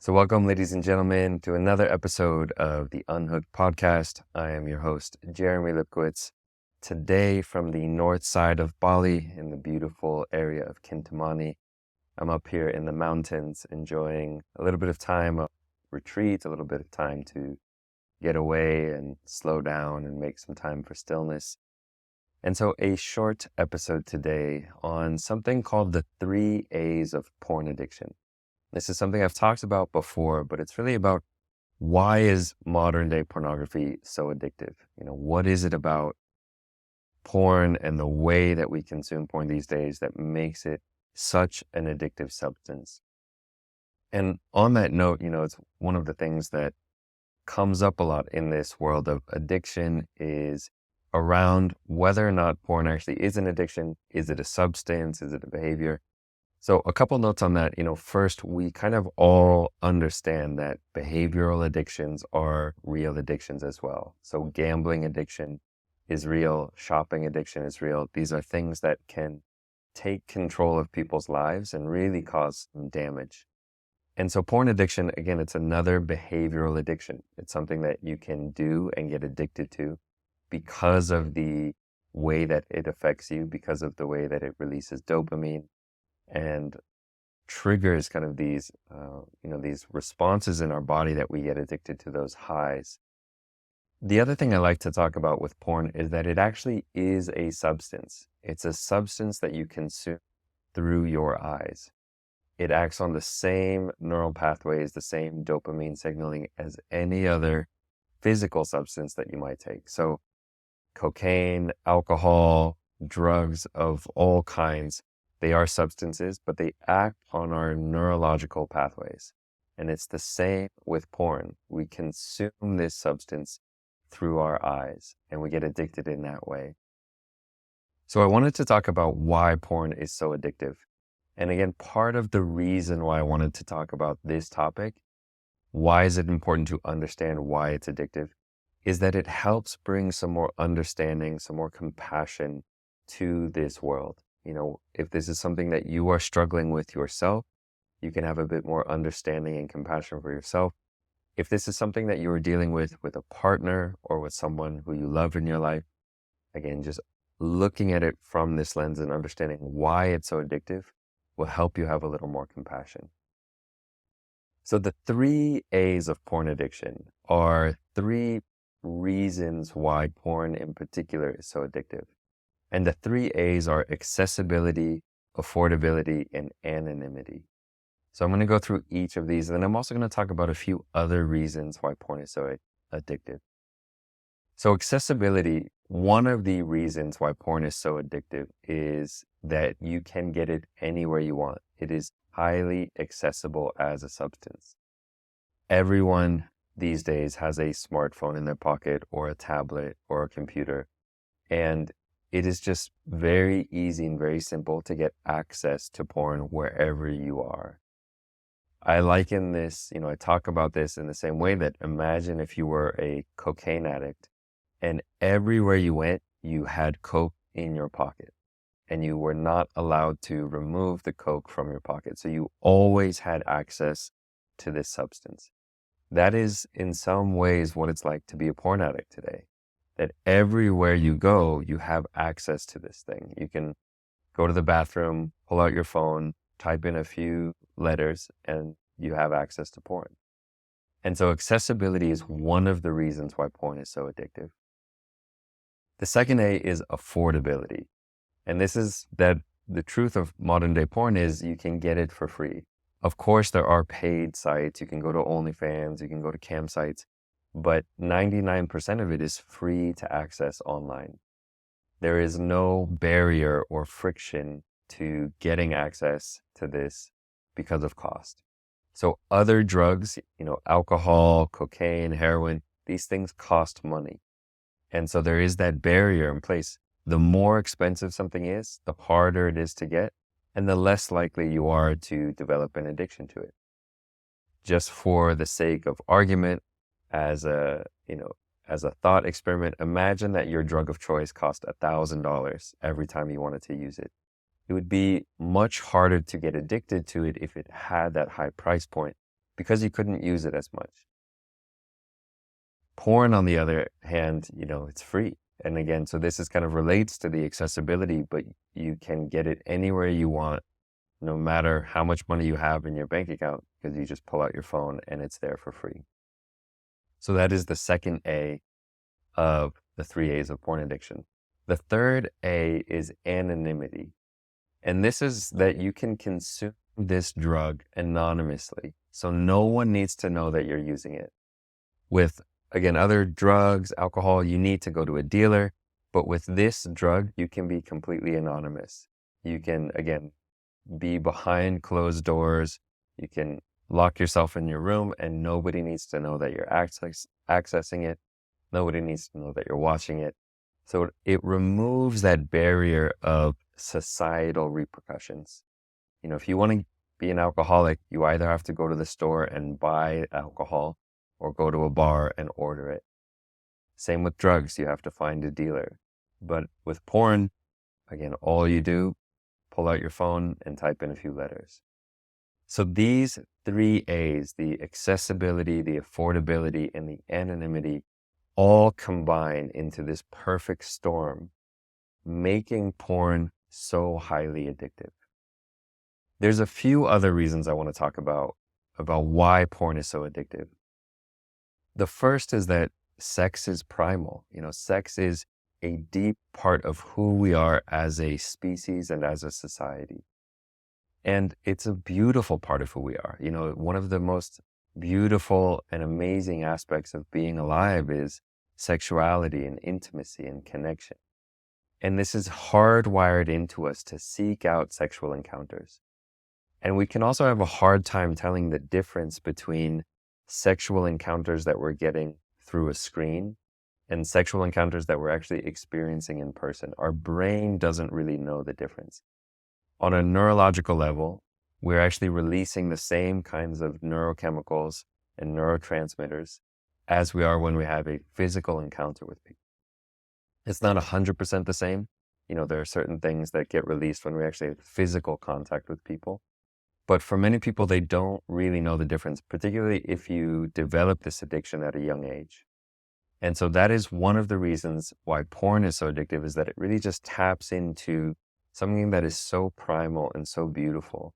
So welcome, ladies and gentlemen, to another episode of the Unhooked podcast. I am your host, Jeremy Lipkowitz. Today from the north side of Bali in the beautiful area of Kintamani. I'm up here in the mountains enjoying a little bit of time of retreat, a little bit of time to get away and slow down and make some time for stillness. And so a short episode today on something called the 3 A's of porn addiction. This is something I've talked about before, but it's really about why is modern day pornography so addictive? What is it about porn and the way that we consume porn these days that makes it such an addictive substance? And on that note, it's one of the things that comes up a lot in this world of addiction is around whether or not porn actually is an addiction. Is it a substance? Is it a behavior? So a couple notes on that. First, we kind of all understand that behavioral addictions are real addictions as well. So gambling addiction is real. Shopping addiction is real. These are things that can take control of people's lives and really cause some damage. And so porn addiction, again, it's another behavioral addiction. It's something that you can do and get addicted to because of the way that it affects you, because of the way that it releases dopamine and triggers kind of these responses in our body that we get addicted to those highs. The other thing I like to talk about with porn is that it actually is a substance. It's a substance that you consume through your eyes. It acts on the same neural pathways, the same dopamine signaling as any other physical substance that you might take. So cocaine, alcohol, drugs of all kinds, they are substances, but they act on our neurological pathways. And it's the same with porn. We consume this substance through our eyes, and we get addicted in that way. So I wanted to talk about why porn is so addictive. And again, part of the reason why I wanted to talk about this topic, why is it important to understand why it's addictive, is that it helps bring some more understanding, some more compassion to this world. If this is something that you are struggling with yourself, you can have a bit more understanding and compassion for yourself. If this is something that you are dealing with a partner or with someone who you love in your life, again, just looking at it from this lens and understanding why it's so addictive will help you have a little more compassion. So the 3 A's of porn addiction are 3 reasons why porn in particular is so addictive. And the 3 A's are accessibility, affordability, and anonymity. So I'm going to go through each of these, and then I'm also going to talk about a few other reasons why porn is so addictive. So accessibility, one of the reasons why porn is so addictive is that you can get it anywhere you want. It is highly accessible as a substance. Everyone these days has a smartphone in their pocket or a tablet or a computer, and it is just very easy and very simple to get access to porn wherever you are. I liken this, I talk about this in the same way that imagine if you were a cocaine addict and everywhere you went, you had coke in your pocket and you were not allowed to remove the coke from your pocket. So you always had access to this substance. That is in some ways what it's like to be a porn addict today. That everywhere you go, you have access to this thing. You can go to the bathroom, pull out your phone, type in a few letters, and you have access to porn. And so accessibility is one of the reasons why porn is so addictive. The second A is affordability. And this is that the truth of modern day porn is you can get it for free. Of course, there are paid sites. You can go to OnlyFans, you can go to cam sites, but 99% of it is free to access online. There is no barrier or friction to getting access to this because of cost. So other drugs, alcohol, cocaine, heroin, these things cost money. And so there is that barrier in place. The more expensive something is, the harder it is to get, and the less likely you are to develop an addiction to it. Just for the sake of argument, as a thought experiment, imagine that your drug of choice cost $1,000 every time you wanted to use it. It would be much harder to get addicted to it if it had that high price point because you couldn't use it as much. Porn, on the other hand, it's free. And again, so this is kind of relates to the accessibility, but you can get it anywhere you want, no matter how much money you have in your bank account, because you just pull out your phone and it's there for free. So that is the second A of the 3 A's of porn addiction. The third A is anonymity. And this is that you can consume this drug anonymously. So no one needs to know that you're using it. With, again, other drugs, alcohol, you need to go to a dealer. But with this drug, you can be completely anonymous. You can, again, be behind closed doors. You can lock yourself in your room and nobody needs to know that you're accessing it. Nobody needs to know that you're watching it. So it removes that barrier of societal repercussions. If you want to be an alcoholic, you either have to go to the store and buy alcohol or go to a bar and order it. Same with drugs, you have to find a dealer. But with porn, again, all you do, pull out your phone and type in a few letters. So these 3 A's, the accessibility, the affordability, and the anonymity, all combine into this perfect storm, making porn so highly addictive. There's a few other reasons I want to talk about why porn is so addictive. The first is that sex is primal. Sex is a deep part of who we are as a species and as a society. And it's a beautiful part of who we are. One of the most beautiful and amazing aspects of being alive is sexuality and intimacy and connection. And this is hardwired into us to seek out sexual encounters. And we can also have a hard time telling the difference between sexual encounters that we're getting through a screen and sexual encounters that we're actually experiencing in person. Our brain doesn't really know the difference. On a neurological level, we're actually releasing the same kinds of neurochemicals and neurotransmitters as we are when we have a physical encounter with people. It's not 100% the same. There are certain things that get released when we actually have physical contact with people. But for many people, they don't really know the difference, particularly if you develop this addiction at a young age. And so that is one of the reasons why porn is so addictive, is that it really just taps into something that is so primal and so beautiful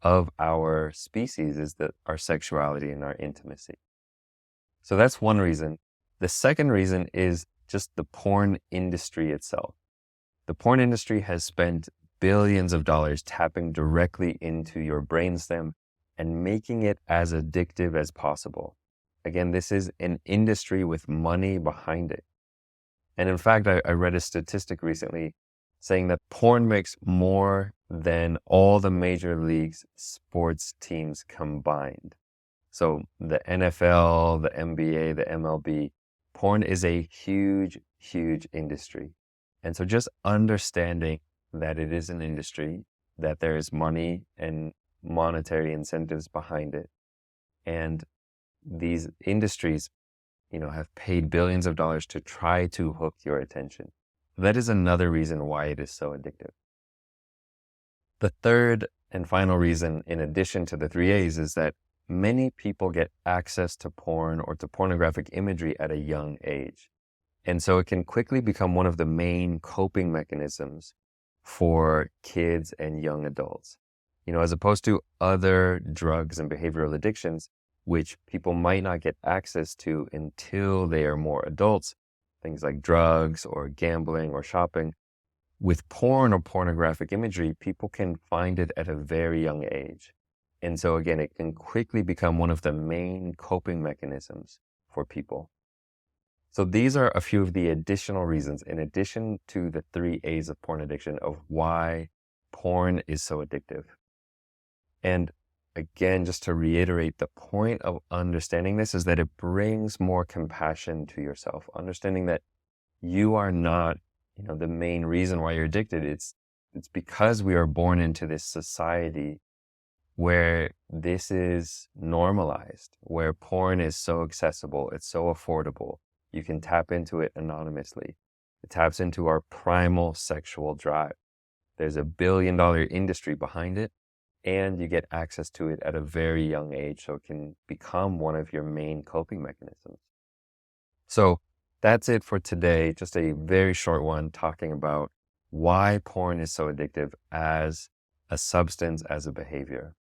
of our species, is that our sexuality and our intimacy. So that's one reason. The second reason is just the porn industry itself. The porn industry has spent billions of dollars tapping directly into your brainstem and making it as addictive as possible. Again, this is an industry with money behind it. And in fact, I read a statistic recently saying that porn makes more than all the major leagues sports teams combined. So the NFL, the NBA, the MLB, porn is a huge, huge industry. And so just understanding that it is an industry, that there is money and monetary incentives behind it, and these industries, have paid billions of dollars to try to hook your attention. That is another reason why it is so addictive. The third and final reason, in addition to the 3 A's, is that many people get access to porn or to pornographic imagery at a young age. And so it can quickly become one of the main coping mechanisms for kids and young adults. As opposed to other drugs and behavioral addictions, which people might not get access to until they are more adults, things like drugs or gambling or shopping. With porn or pornographic imagery, people can find it at a very young age. And so again, it can quickly become one of the main coping mechanisms for people. So these are a few of the additional reasons, in addition to the 3 A's of porn addiction, of why porn is so addictive. And again, just to reiterate, the point of understanding this is that it brings more compassion to yourself, understanding that you are not, the main reason why you're addicted. It's because we are born into this society where this is normalized, where porn is so accessible, it's so affordable. You can tap into it anonymously. It taps into our primal sexual drive. There's a $1 billion industry behind it. and you get access to it at a very young age, so it can become one of your main coping mechanisms. So that's it for today. Just a very short one talking about why porn is so addictive as a substance, as a behavior.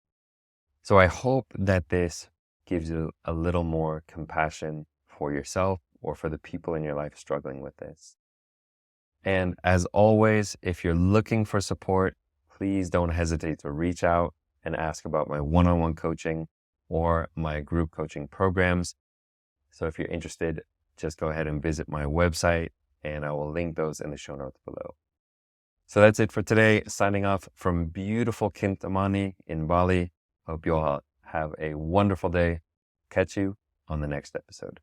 So I hope that this gives you a little more compassion for yourself or for the people in your life struggling with this. And as always, if you're looking for support, please don't hesitate to reach out and ask about my one-on-one coaching or my group coaching programs. So if you're interested, just go ahead and visit my website, and I will link those in the show notes below. So that's it for today. Signing off from beautiful Kintamani in Bali. Hope you all have a wonderful day. Catch you on the next episode.